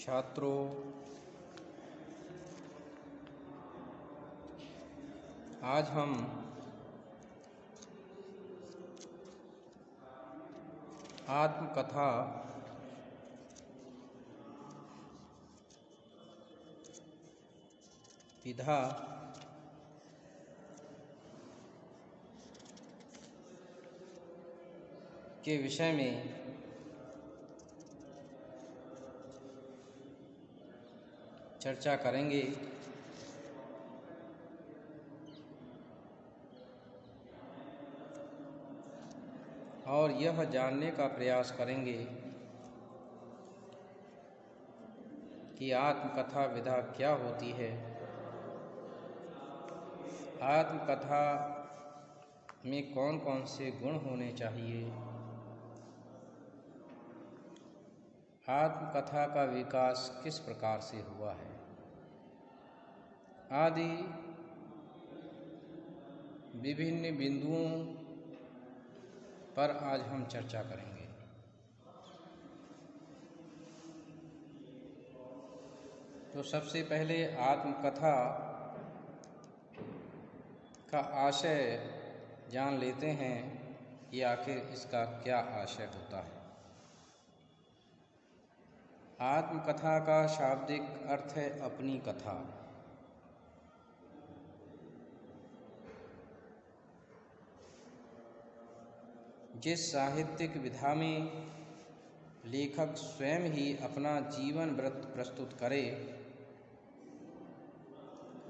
छात्रों, आज हम आत्मकथा विधा के विषय में चर्चा करेंगे। और यह जानने का प्रयास करेंगे कि आत्मकथा विधा क्या होती है, आत्मकथा में कौन कौन से गुण होने चाहिए, आत्मकथा का विकास किस प्रकार से हुआ है, आदि विभिन्न बिंदुओं पर आज हम चर्चा करेंगे। तो सबसे पहले आत्मकथा का आशय जान लेते हैं कि आखिर इसका क्या आशय होता है। आत्मकथा का शाब्दिक अर्थ है अपनी कथा। जिस साहित्यिक विधा में लेखक स्वयं ही अपना जीवन वृत्त प्रस्तुत करे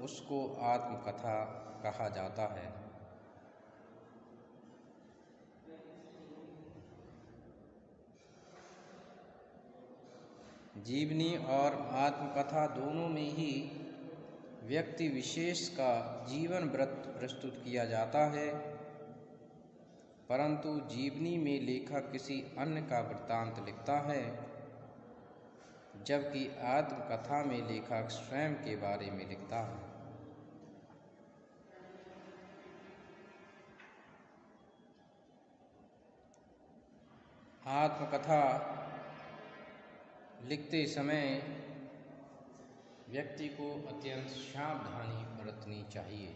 उसको आत्मकथा कहा जाता है। जीवनी और आत्मकथा दोनों में ही व्यक्ति विशेष का जीवन वृत्त प्रस्तुत किया जाता है, परंतु जीवनी में लेखक किसी अन्य का वृत्तांत लिखता है, जबकि आत्मकथा में लेखक स्वयं के बारे में लिखता है। आत्मकथा लिखते समय व्यक्ति को अत्यंत सावधानी बरतनी चाहिए।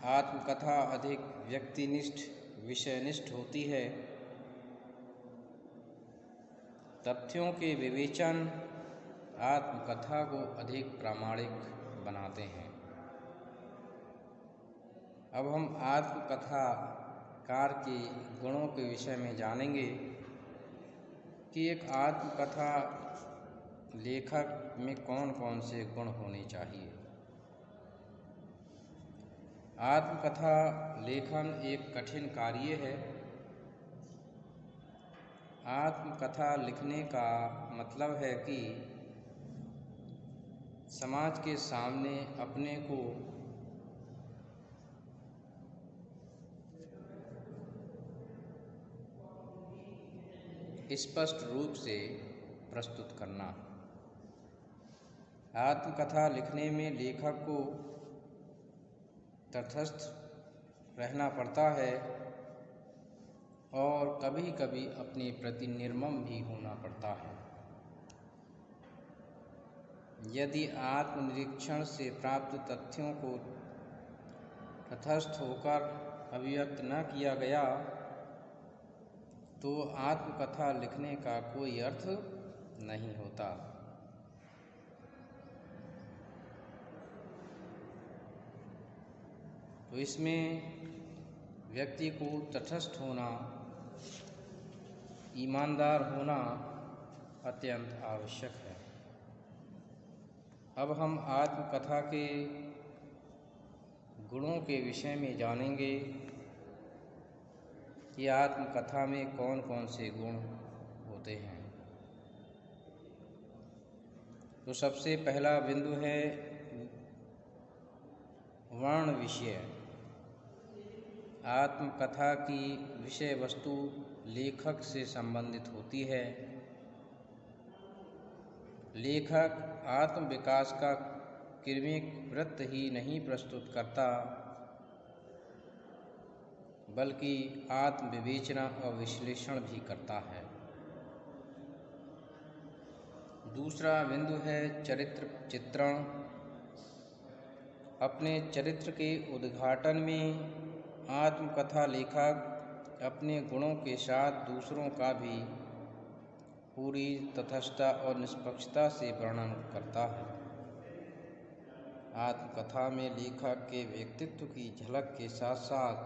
आत्मकथा अधिक व्यक्तिनिष्ठ विषयनिष्ठ होती है। तथ्यों के विवेचन आत्मकथा को अधिक प्रामाणिक बनाते हैं। अब हम आत्मकथाकार के गुणों के विषय में जानेंगे कि एक आत्मकथा लेखक में कौन कौन से गुण होने चाहिए। आत्मकथा लेखन एक कठिन कार्य है। आत्मकथा लिखने का मतलब है कि समाज के सामने अपने को स्पष्ट रूप से प्रस्तुत करना। आत्मकथा लिखने में लेखक को तटस्थ रहना पड़ता है और कभी कभी अपने प्रति निर्मम भी होना पड़ता है। यदि आत्मनिरीक्षण से प्राप्त तथ्यों को तटस्थ होकर अभिव्यक्त न किया गया तो आत्मकथा लिखने का कोई अर्थ नहीं होता। तो इसमें व्यक्ति को तटस्थ होना, ईमानदार होना अत्यंत आवश्यक है। अब हम आत्मकथा के गुणों के विषय में जानेंगे कि आत्मकथा में कौन कौन से गुण होते हैं। तो सबसे पहला बिंदु है वर्ण विषय। आत्मकथा की विषय वस्तु लेखक से संबंधित होती है। लेखक आत्मविकास का कृमिक वृत्त ही नहीं प्रस्तुत करता, बल्कि आत्मविवेचना और विश्लेषण भी करता है। दूसरा बिंदु है चरित्र चित्रण। अपने चरित्र के उद्घाटन में आत्मकथा लेखक अपने गुणों के साथ दूसरों का भी पूरी तटस्थता और निष्पक्षता से वर्णन करता है। आत्मकथा में लेखक के व्यक्तित्व की झलक के साथ साथ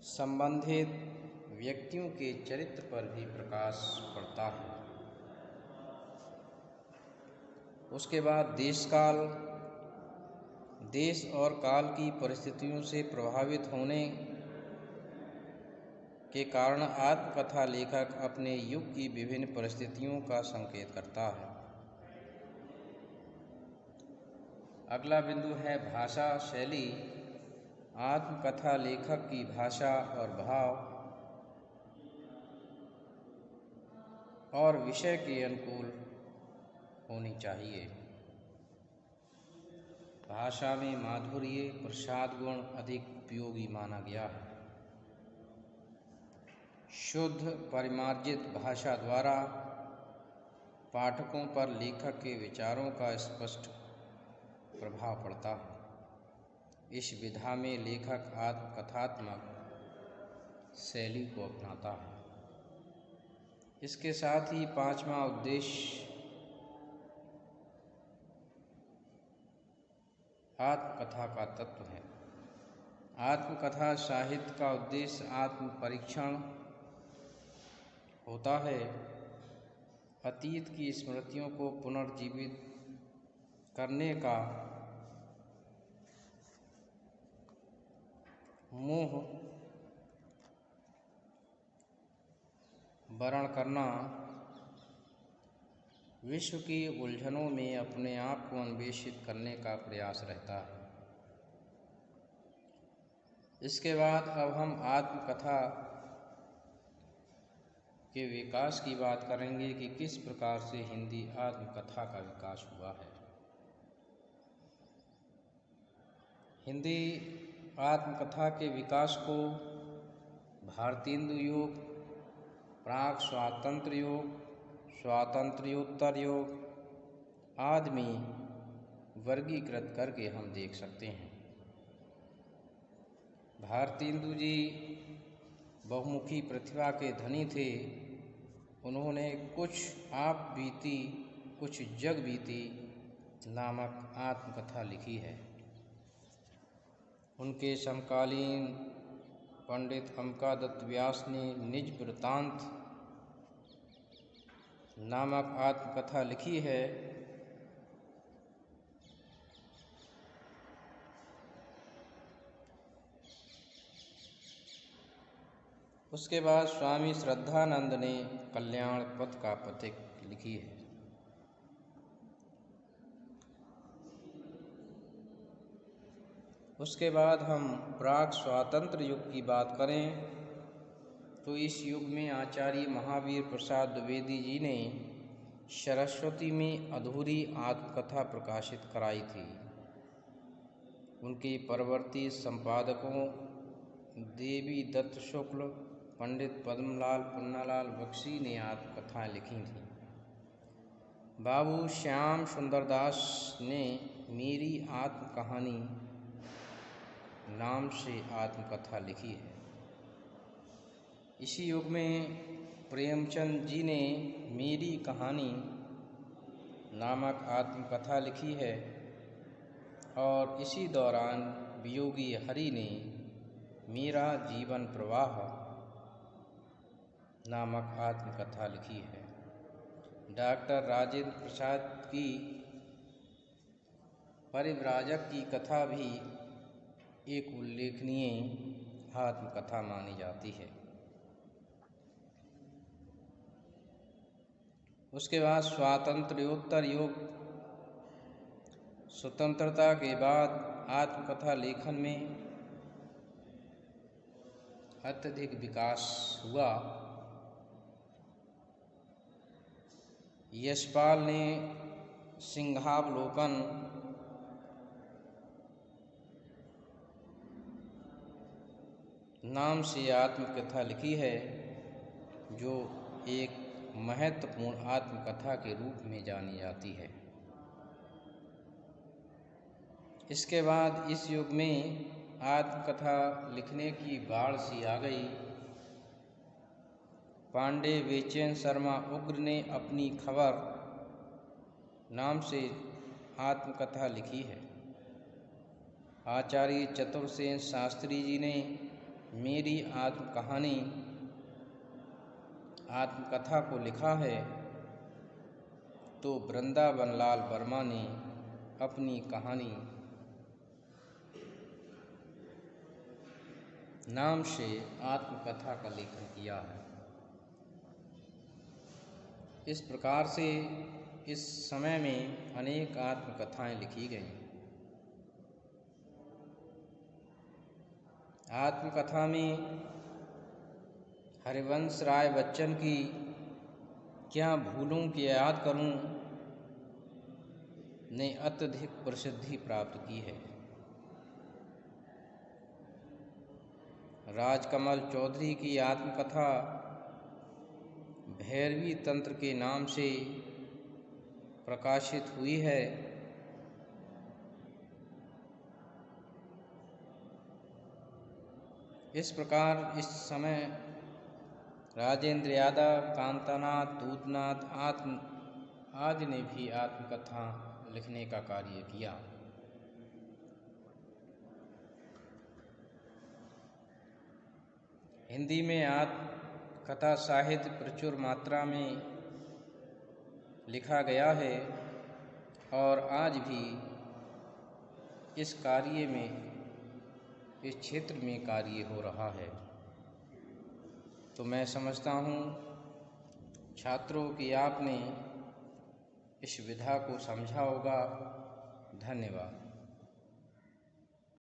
संबंधित व्यक्तियों के चरित्र पर भी प्रकाश पड़ता है। उसके बाद देश और काल की परिस्थितियों से प्रभावित होने के कारण आत्मकथा लेखक अपने युग की विभिन्न परिस्थितियों का संकेत करता है। अगला बिंदु है भाषा शैली। आत्मकथा लेखक की भाषा और भाव और विषय के अनुकूल होनी चाहिए। भाषा में माधुर्य प्रसाद गुण अधिक उपयोगी माना गया है। शुद्ध परिमार्जित भाषा द्वारा पाठकों पर लेखक के विचारों का स्पष्ट प्रभाव पड़ता है। इस विधा में लेखक आत्मकथात्मक शैली को अपनाता है। इसके साथ ही पांचवा उद्देश्य आत्मकथा का तत्व है। आत्मकथा साहित्य का उद्देश्य आत्म परीक्षण होता है। अतीत की स्मृतियों को पुनर्जीवित करने का मोह वर्ण करना, विश्व की उलझनों में अपने आप को अन्वेषित करने का प्रयास रहता है। इसके बाद अब हम आत्मकथा के विकास की बात करेंगे कि किस प्रकार से हिंदी आत्मकथा का विकास हुआ है। हिंदी आत्मकथा के विकास को भारतेंदु युग, प्राक स्वातंत्र युग, स्वातंत्र्योत्तर युग आदि में वर्गीकृत करके हम देख सकते हैं। भारतेंदु जी बहुमुखी प्रतिभा के धनी थे। उन्होंने कुछ आप बीती कुछ जग बीती नामक आत्मकथा लिखी है। उनके समकालीन पंडित अमकादत्त व्यास ने निज वृत्तांत नामक आत्मकथा लिखी है। उसके बाद स्वामी श्रद्धानंद ने कल्याण पथ का पथिक लिखी है। उसके बाद हम प्राक स्वातंत्र युग की बात करें तो इस युग में आचार्य महावीर प्रसाद द्विवेदी जी ने सरस्वती में अधूरी आत्मकथा प्रकाशित कराई थी। उनके परवर्ती संपादकों देवी दत्त शुक्ल, पंडित पद्मलाल पुन्नालाल बख्शी ने आत्मकथाएं लिखी थीं। बाबू श्याम सुंदरदास ने मेरी आत्म कहानी नाम से आत्मकथा लिखी है। इसी युग में प्रेमचंद जी ने मेरी कहानी नामक आत्मकथा लिखी है और इसी दौरान वियोगी हरि ने मेरा जीवन प्रवाह नामक आत्मकथा लिखी है। डॉक्टर राजेंद्र प्रसाद की परिव्राजक की कथा भी एक उल्लेखनीय आत्मकथा मानी जाती है। उसके बाद स्वातंत्र्योत्तर युग, स्वतंत्रता के बाद आत्मकथा लेखन में अत्यधिक विकास हुआ। यशपाल ने सिंहावलोकन नाम से आत्मकथा लिखी है, जो एक महत्वपूर्ण आत्मकथा के रूप में जानी जाती है। इसके बाद इस युग में आत्मकथा लिखने की बाढ़ सी आ गई। पांडे बेचैन शर्मा उग्र ने अपनी खबर नाम से आत्मकथा लिखी है। आचार्य चतुरसेन शास्त्री जी ने मेरी आत्मकथा को लिखा है, तो वृंदावन लाल वर्मा ने अपनी कहानी नाम से आत्मकथा का लेखन किया है। इस प्रकार से इस समय में अनेक आत्मकथाएं लिखी गईं। आत्मकथा में हरिवंश राय बच्चन की क्या भूलूं कि याद करूं ने अत्यधिक प्रसिद्धि प्राप्त की है। राजकमल चौधरी की आत्मकथा भैरवी तंत्र के नाम से प्रकाशित हुई है। इस प्रकार इस समय राजेंद्र यादव, कांतानाथ, दूतनाथ आदि ने भी आत्मकथा लिखने का कार्य किया। हिंदी में आत्मकथा साहित्य प्रचुर मात्रा में लिखा गया है और आज भी इस कार्य में, इस क्षेत्र में कार्य हो रहा है। तो मैं समझता हूँ छात्रों की आपने इस विधा को समझा होगा। धन्यवाद।